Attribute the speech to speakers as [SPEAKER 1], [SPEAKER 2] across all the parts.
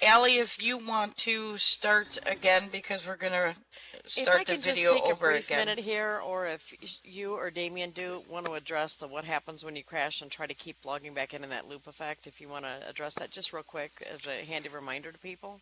[SPEAKER 1] Allie, if you want to start again, because we're going to
[SPEAKER 2] If I
[SPEAKER 1] start the
[SPEAKER 2] can just
[SPEAKER 1] video
[SPEAKER 2] take a
[SPEAKER 1] over
[SPEAKER 2] brief
[SPEAKER 1] again.
[SPEAKER 2] minute here, or if you or Damien do want to address the what happens when you crash and try to keep logging back in that loop effect, if you want to address that just real quick as a handy reminder to people.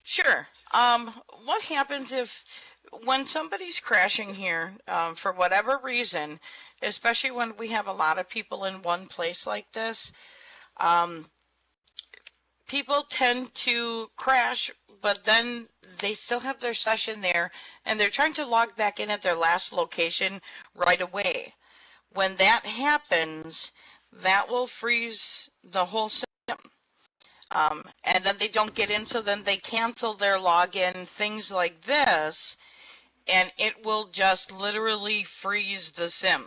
[SPEAKER 1] Sure. What happens if when somebody's crashing here, for whatever reason, especially when we have a lot of people in one place like this, um, people tend to crash, but then they still have their session there and they're trying to log back in at their last location right away. When that happens, that will freeze the whole system. And then they don't get in, so then they cancel their login, things like this, and it will just literally freeze the sim.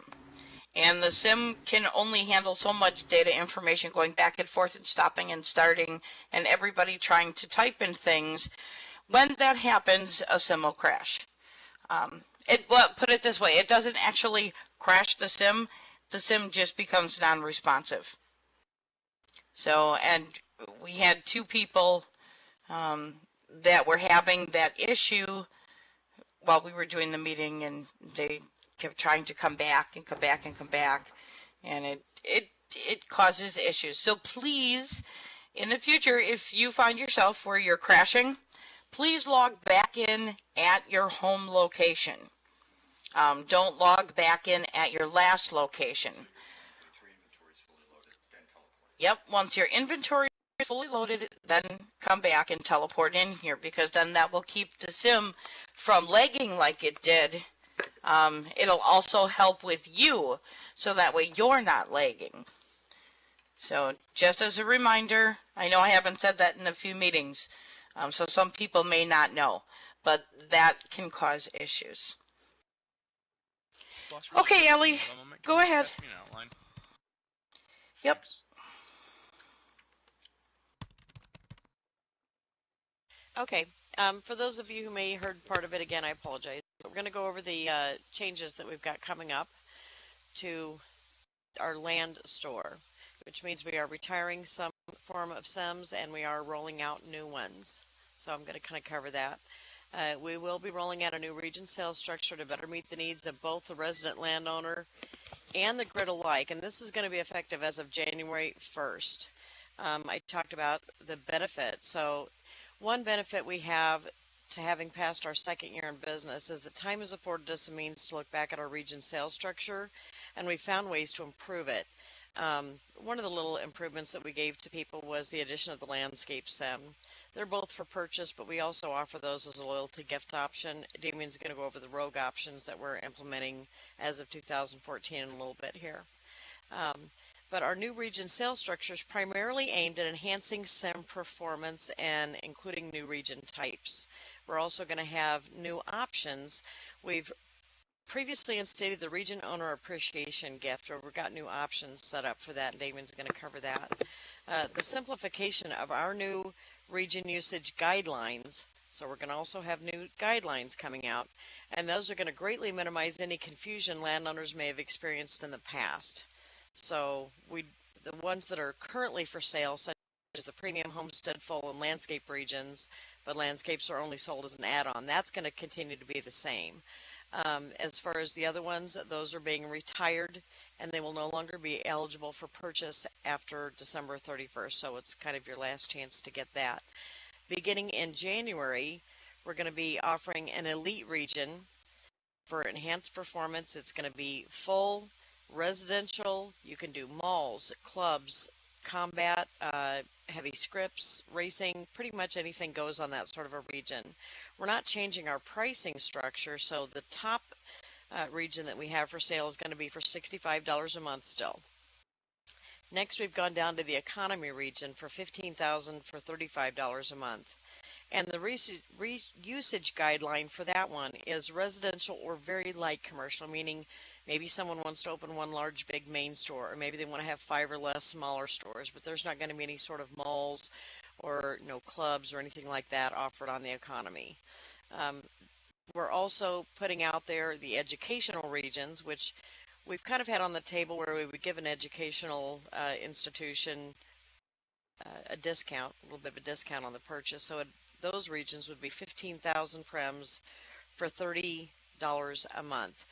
[SPEAKER 1] And the sim can only handle so much data information going back and forth and stopping and starting, and everybody trying to type in things. When that happens, a sim will crash. Well, put it this way, it doesn't actually crash the sim just becomes non-responsive. So, and we had two people that were having that issue while we were doing the meeting, and they kept trying to come back and come back and come back, and it causes issues. So please, in the future, if you find yourself where you're crashing, please log back in at your home location. Don't log back in at your last location. Yep, once your inventory is fully loaded, then come back and teleport in here, because then that will keep the sim from lagging like it did. It'll also help with you, so that way you're not lagging. So just as a reminder, I know I haven't said that in a few meetings, so some people may not know, but that can cause issues.
[SPEAKER 3] Boss Rules,
[SPEAKER 1] Okay, Ellie,
[SPEAKER 3] hold on a moment. Can
[SPEAKER 1] go
[SPEAKER 3] you
[SPEAKER 1] ahead.
[SPEAKER 3] pass me an outline?
[SPEAKER 1] Yep.
[SPEAKER 3] Thanks.
[SPEAKER 2] Okay, for those of you who may heard part of it again, I apologize. But we're going to go over the changes that we've got coming up to our land store, which means we are retiring some form of SIMs and we are rolling out new ones. So I'm going to kind of cover that. We will be rolling out a new region sales structure to better meet the needs of both the resident landowner and the grid alike, and this is going to be effective as of January 1st. I talked about the benefit. So one benefit we have to having passed our second year in business is that time has afforded us a means to look back at our region sales structure, and we found ways to improve it. One of the little improvements that we gave to people was the addition of the landscape sim. They're both for purchase, but we also offer those as a loyalty gift option. Damien's going to go over the rogue options that we're implementing as of 2014 in a little bit here. But our new region sales structure is primarily aimed at enhancing SIM performance and including new region types. We're also going to have new options. We've previously instated the region owner appreciation gift, or we've got new options set up for that, and Damien's going to cover that. The simplification of our new region usage guidelines. So we're going to also have new guidelines coming out, and those are going to greatly minimize any confusion landowners may have experienced in the past. So the ones that are currently for sale, such as the premium homestead full and landscape regions, but landscapes are only sold as an add-on, that's going to continue to be the same. As far as the other ones, those are being retired and they will no longer be eligible for purchase after December 31st. So it's kind of your last chance to get that. Beginning in January, we're going to be offering an elite region for enhanced performance. It's going to be full residential. You can do malls, clubs, combat, heavy scripts, racing, pretty much anything goes on that sort of a region. We're not changing our pricing structure, so the top region that we have for sale is going to be for $65 a month still. Next, we've gone down to the economy region for $15,000 for $35 a month. And the usage guideline for that one is residential or very light commercial, meaning maybe someone wants to open one large big main store, or maybe they want to have 5 or less smaller stores, but there's not going to be any sort of malls or no clubs or anything like that offered on the economy. Um, we're also putting out there the educational regions, which we've kind of had on the table where we would give an educational institution a discount, a little bit of a discount on the purchase. So those regions would be 15,000 prems for $30 a month.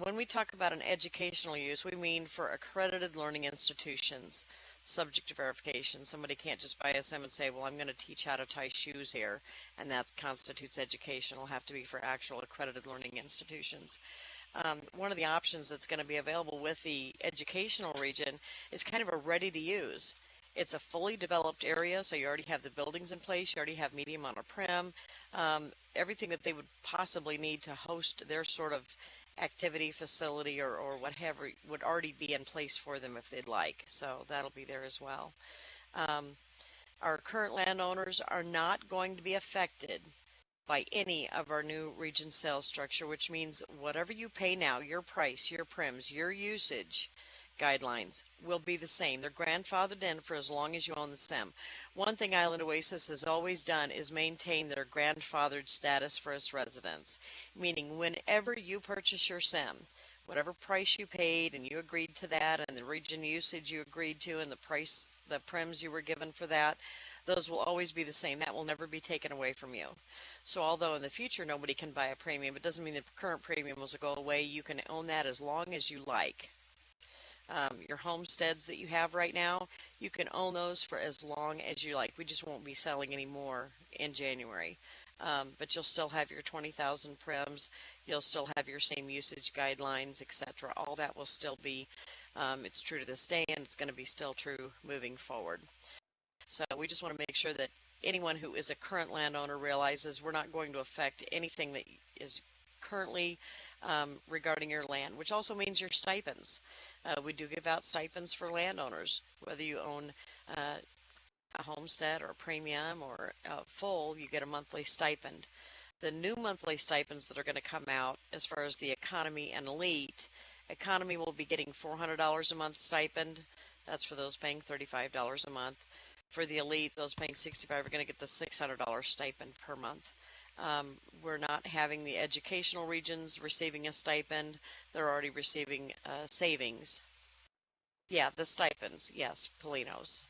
[SPEAKER 2] When we talk about an educational use, we mean for accredited learning institutions, subject to verification. Somebody can't just buy a sim and say, well, I'm going to teach how to tie shoes here, and that constitutes education. It'll have to be for actual accredited learning institutions. One of the options that's going to be available with the educational region is kind of a ready to use. It's a fully developed area, so you already have the buildings in place, you already have medium on a prim, everything that they would possibly need to host their sort of activity facility or whatever would already be in place for them if they'd like. So that'll be there as well. Um, our current landowners are not going to be affected by any of our new region sales structure, which means whatever you pay now, your price, your prims, your usage guidelines will be the same. They're grandfathered in for as long as you own the sim. One thing Island Oasis has always done is maintain their grandfathered status for its residents, meaning whenever you purchase your sim, whatever price you paid and you agreed to that and the region usage you agreed to and the price, the prims you were given for that, those will always be the same. That will never be taken away from you. So although in the future nobody can buy a premium, it doesn't mean the current premium will go away. You can own that as long as you like. Your homesteads that you have right now, you can own those for as long as you like. We just won't be selling any more in January. But you'll still have your 20,000 prims. You'll still have your same usage guidelines, etc. All that will still be, it's true to this day, and it's going to be still true moving forward. So we just want to make sure that anyone who is a current landowner realizes we're not going to affect anything that is currently regarding your land, which also means your stipends. We do give out stipends for landowners, whether you own a homestead or a premium or full, you get a monthly stipend. The new monthly stipends that are going to come out as far as the economy and elite, economy will be getting $400 a month stipend. That's for those paying $35 a month. For the elite, those paying $65 are going to get the $600 stipend per month. We're not having the educational regions receiving a stipend. They're already receiving savings. Yeah, the stipends. Yes, Polinos.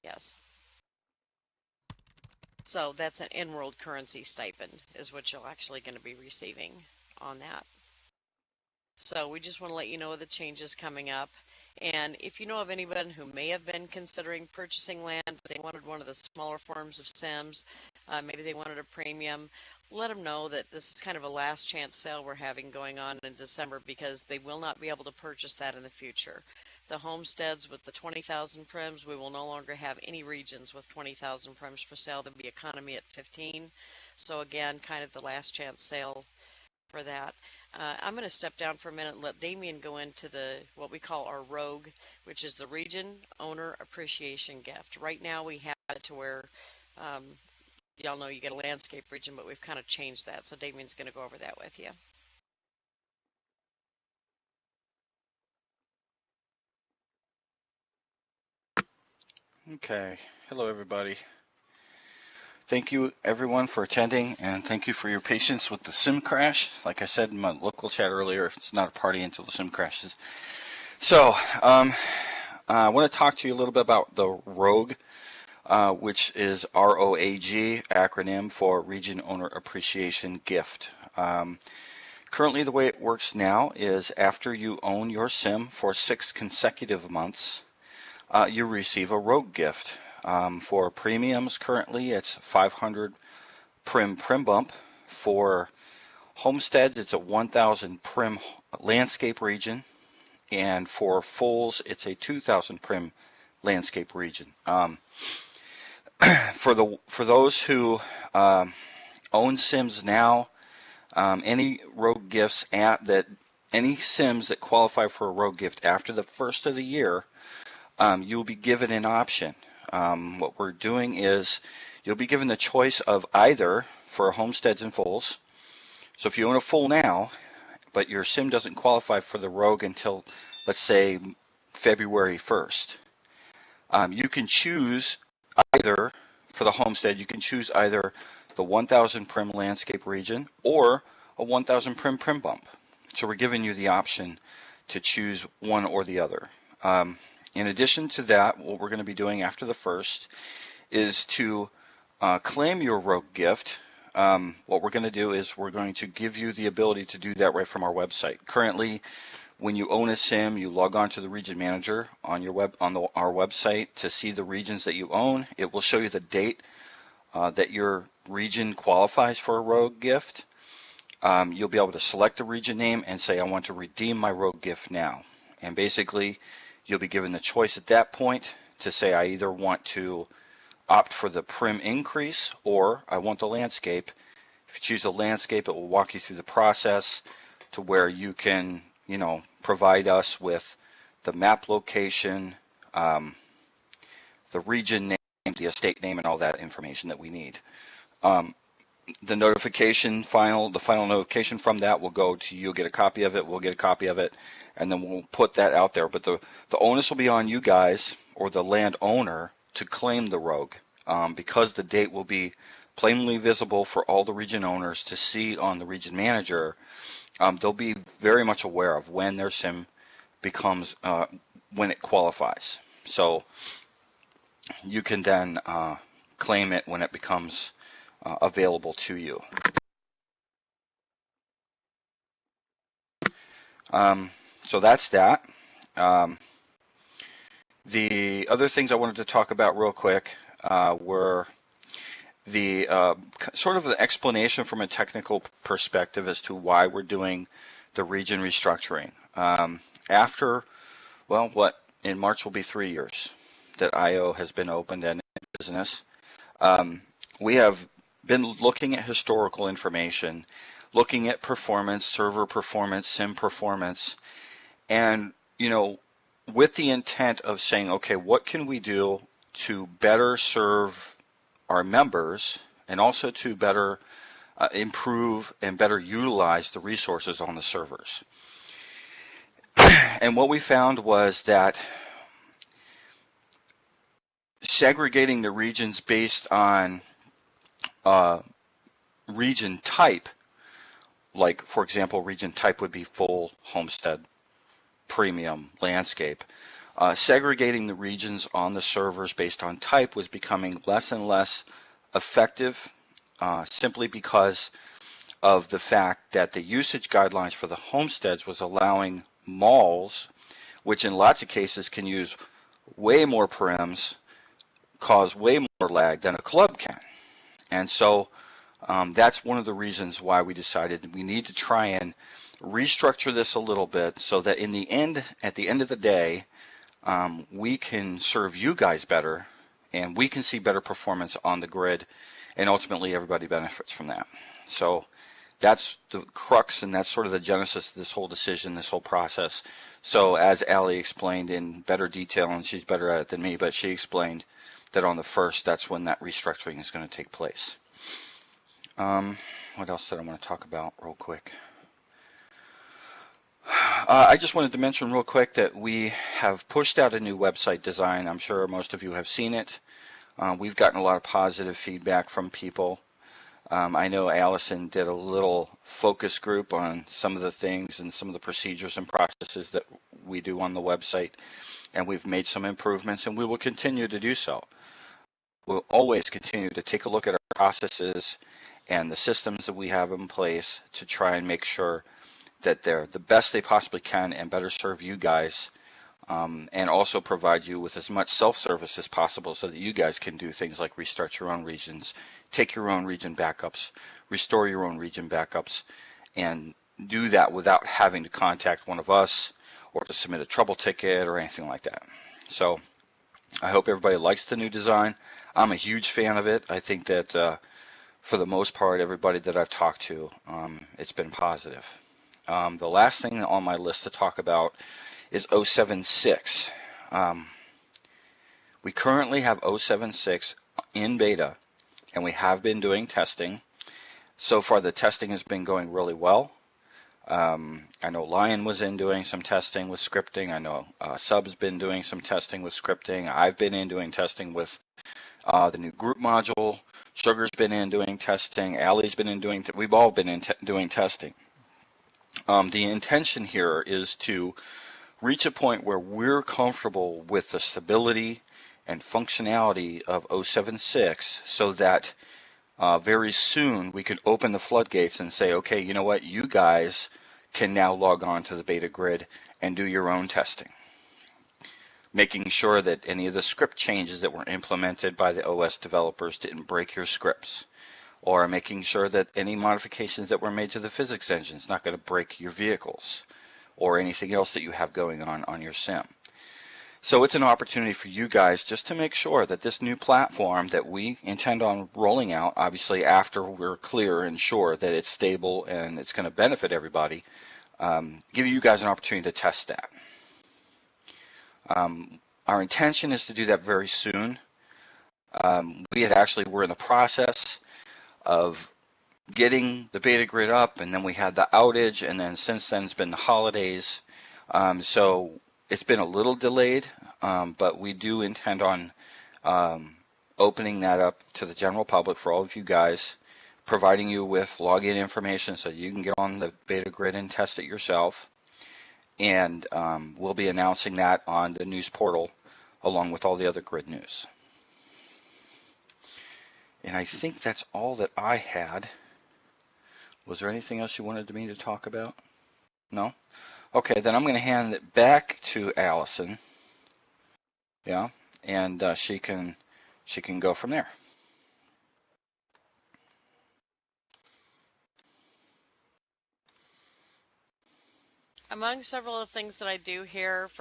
[SPEAKER 2] Yes. So that's an in-world currency stipend is what you're actually going to be receiving on that. So we just want to let you know of the changes coming up. And if you know of anyone who may have been considering purchasing land, but they wanted one of the smaller forms of Sims, maybe they wanted a premium, let them know that this is kind of a last chance sale we're having going on in December because they will not be able to purchase that in the future. The homesteads with the 20,000 prims, we will no longer have any regions with 20,000 prims for sale. There'll be economy at 15. So again, kind of the last chance sale for that. I'm going to step down for a minute and let Damien go into the what we call our rogue, which is the region owner appreciation gift. Right now we have it to where um, y'all know you get a landscape region, but we've kind of changed that. So Damien's going to go over that with you.
[SPEAKER 3] Okay, hello everybody. Thank you everyone for attending and thank you for your patience with the sim crash. Like I said in my local chat earlier, it's not a party until the sim crashes. So, I want to talk to you a little bit about the ROAG, which is ROAG, acronym for Region Owner Appreciation Gift. Currently the way it works now is after you own your sim for 6 consecutive months, you receive a rogue gift. For premiums, currently it's 500 prim bump. For homesteads, it's a 1,000 prim landscape region, and for fulls, it's a 2,000 prim landscape region. For those who own sims now, any rogue gifts any sims that qualify for a rogue gift after the first of the year, you'll be given an option. What we're doing is you'll be given the choice of either for homesteads and fulls. So if you own a full now, but your sim doesn't qualify for the rogue until, let's say, February 1st, you can choose either, for the homestead, you can choose either the 1,000 prim landscape region or a 1,000 prim bump. So we're giving you the option to choose one or the other. In addition to that, what we're going to be doing after the 1st is to claim your rogue gift. What we're going to do is we're going to give you the ability to do that right from our website. Currently, when you own a sim, you log on to the region manager on your our website to see the regions that you own. It will show you the date that your region qualifies for a rogue gift. You'll be able to select the region name and say, I want to redeem my rogue gift now. And basically, you'll be given the choice at that point to say, I either want to opt for the prim increase or I want the landscape. If you choose the landscape, it will walk you through the process to where you can, provide us with the map location, the region name, the estate name, and all that information that we need. The final notification from that will go to you, get a copy of it, we'll get a copy of it, and then we'll put that out there. But the onus will be on you guys or the landowner to claim the rogue, because the date will be plainly visible for all the region owners to see on the region manager. They'll be very much aware of when their sim becomes, when it qualifies. So you can then claim it when it becomes available to you. So that's that. The other things I wanted to talk about real quick were the sort of the explanation from a technical perspective as to why we're doing the region restructuring. In March will be 3 years that IO has been opened and in business. We have been looking at historical information, looking at performance, server performance, sim performance, and with the intent of saying, okay, what can we do to better serve our members and also to better improve and better utilize the resources on the servers. And what we found was that segregating the regions based on region type, like for example, region type would be full, homestead, premium, landscape. Segregating the regions on the servers based on type was becoming less and less effective, simply because of the fact that the usage guidelines for the homesteads was allowing malls, which in lots of cases can use way more perims, cause way more lag than a club can. And so that's one of the reasons why we decided we need to try and restructure this a little bit so that in the end, at the end of the day, we can serve you guys better and we can see better performance on the grid, and ultimately everybody benefits from that. So that's the crux, and that's sort of the genesis of this whole decision, this whole process. So as Allie explained in better detail, and she's better at it than me, but she explained that on the 1st, that's when that restructuring is going to take place. What else did I want to talk about real quick? I just wanted to mention real quick that we have pushed out a new website design. I'm sure most of you have seen it. We've gotten a lot of positive feedback from people. I know Allison did a little focus group on some of the things and some of the procedures and processes that we do on the website, and we've made some improvements, and we will continue to do so. We'll always continue to take a look at our processes and the systems that we have in place to try and make sure that they're the best they possibly can and better serve you guys, and also provide you with as much self-service as possible so that you guys can do things like restart your own regions, take your own region backups, restore your own region backups, and do that without having to contact one of us or to submit a trouble ticket or anything like that. So I hope everybody likes the new design. I'm a huge fan of it. I think that for the most part, everybody that I've talked to, it's been positive. The last thing on my list to talk about is 076. We currently have 076 in beta, and we have been doing testing. So far, the testing has been going really well. I know Lion was in doing some testing with scripting. I know Sub's been doing some testing with scripting. I've been in doing testing with the new group module. Sugar's been in doing testing. Allie's been in doing. We've all been in doing testing. The intention here is to reach a point where we're comfortable with the stability and functionality of 076 so that very soon we can open the floodgates and say, okay, you know what, you guys can now log on to the beta grid and do your own testing. Making sure that any of the script changes that were implemented by the OS developers didn't break your scripts, or making sure that any modifications that were made to the physics engine is not going to break your vehicles or anything else that you have going on your sim. So it's an opportunity for you guys just to make sure that this new platform that we intend on rolling out, obviously after we're clear and sure that it's stable and it's going to benefit everybody, give you guys an opportunity to test that. Our intention is to do that very soon. We're in the process of getting the beta grid up, and then we had the outage, and then since then it's been the holidays. So it's been a little delayed, but we do intend on opening that up to the general public for all of you guys, providing you with login information so you can get on the beta grid and test it yourself. And we'll be announcing that on the news portal along with all the other grid news. And I think that's all that I had. Was there anything else you wanted me to talk about? No? Okay, then I'm going to hand it back to Allison. Yeah, and she can go from there.
[SPEAKER 2] Among several of the things that I do here for